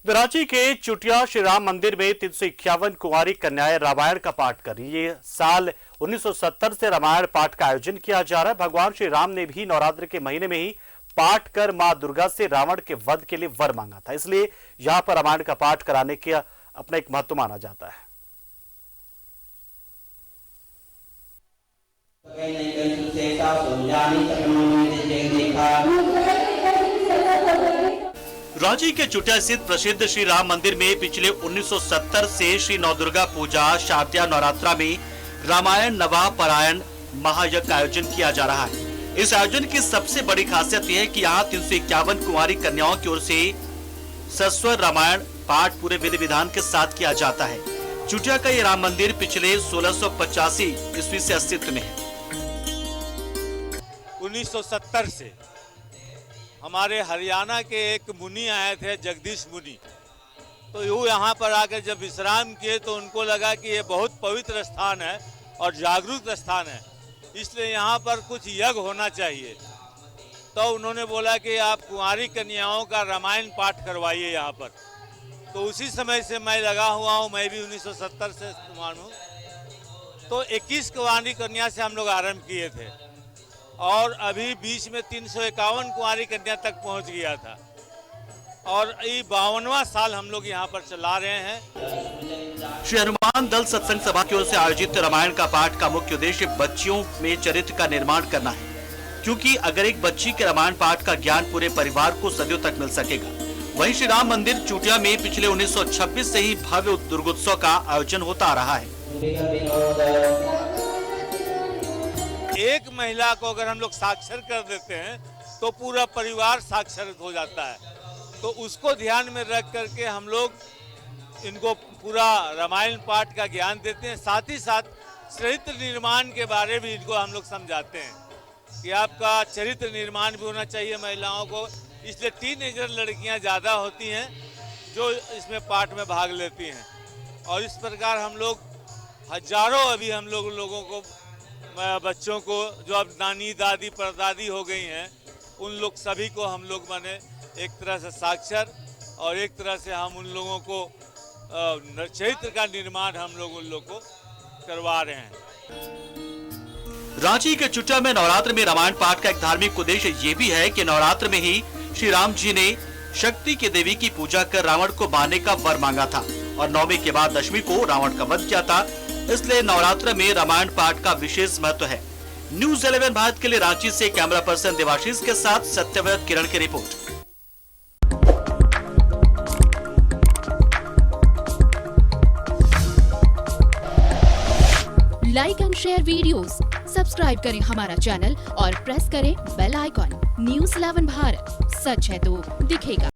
रांची के चुटिया श्री राम मंदिर में 351 कुंवारी कन्याएं रामायण का पाठ कर रही है। साल 1970 से रामायण पाठ का आयोजन किया जा रहा है। भगवान श्री राम ने भी नवरात्र के महीने में ही पाठ कर मां दुर्गा से रावण के वध के लिए वर मांगा था, इसलिए यहां पर रामायण का पाठ कराने का अपना एक महत्व माना जाता है। रांची के चुटिया स्थित प्रसिद्ध श्री राम मंदिर में पिछले 1970 से श्री नवदुर्गा पूजा शारदीय नवरात्रा में रामायण नवाह पारायण महायज्ञ का आयोजन किया जा रहा है। इस आयोजन की सबसे बड़ी खासियत यह है कि यहाँ 351 कुंवारी कन्याओं की ओर से सस्वर रामायण पाठ पूरे विधि विधान के साथ किया जाता है। चुटिया का ये राम मंदिर पिछले 1685 ईस्वी से अस्तित्व में है। 1970 से हमारे हरियाणा के एक मुनि आए थे, जगदीश मुनि। तो वो यहाँ पर आकर जब विश्राम किए तो उनको लगा कि ये बहुत पवित्र स्थान है और जागरूक स्थान है, इसलिए यहाँ पर कुछ यज्ञ होना चाहिए। तो उन्होंने बोला कि आप कुंवारी कन्याओं का रामायण पाठ करवाइए यहाँ पर। तो उसी समय से मैं लगा हुआ हूँ, मैं भी 1970 से कुंवार हूँ। तो 21 कुंवारी कन्या से हम लोग आरंभ किए थे और अभी बीच में 351 कुंवारी कन्या तक पहुंच गया था और ये 52वां साल हम लोग यहाँ पर चला रहे हैं। श्री हनुमान दल सत्संग सभा की ओर से आयोजित रामायण का पाठ का मुख्य उद्देश्य बच्चियों में चरित्र का निर्माण करना है, क्योंकि अगर एक बच्ची के रामायण पाठ का ज्ञान पूरे परिवार को सदियों तक मिल सकेगा। वहीं श्री राम मंदिर चुटिया में पिछले 1926 से ही भव्य दुर्गोत्सव का आयोजन होता आ रहा है। एक महिला को अगर हम लोग साक्षर कर देते हैं तो पूरा परिवार साक्षर हो जाता है। तो उसको ध्यान में रख करके हम लोग इनको पूरा रामायण पाठ का ज्ञान देते हैं। साथ ही साथ चरित्र निर्माण के बारे में इनको हम लोग समझाते हैं कि आपका चरित्र निर्माण भी होना चाहिए महिलाओं को। इसलिए टीनेजर लड़कियां ज़्यादा होती हैं जो इसमें पाठ में भाग लेती हैं और इस प्रकार हम लोग हजारों अभी हम लोगों को बच्चों को जो अब नानी दादी परदादी हो गई हैं उन लोग सभी को हम लोग माने एक तरह से साक्षर और एक तरह से हम उन लोगों को चरित्र का निर्माण हम लोग उन लोग को करवा रहे हैं। रांची के चुटिया में नवरात्र में रामायण पाठ का एक धार्मिक उद्देश्य ये भी है कि नवरात्र में ही श्री राम जी ने शक्ति के देवी की पूजा कर रावण को मारने का वर मांगा था और नवमी के बाद दशमी को रावण का वध किया था, इसलिए नवरात्र में रामायण पाठ का विशेष महत्व है। न्यूज़ 11 भारत के लिए रांची से कैमरा पर्सन देवाशीष के साथ सत्यव्रत किरण की report. Like and share videos, subscribe करें हमारा चैनल और प्रेस करें बेल आइकॉन। न्यूज़ 11 भारत, सच है तो दिखेगा।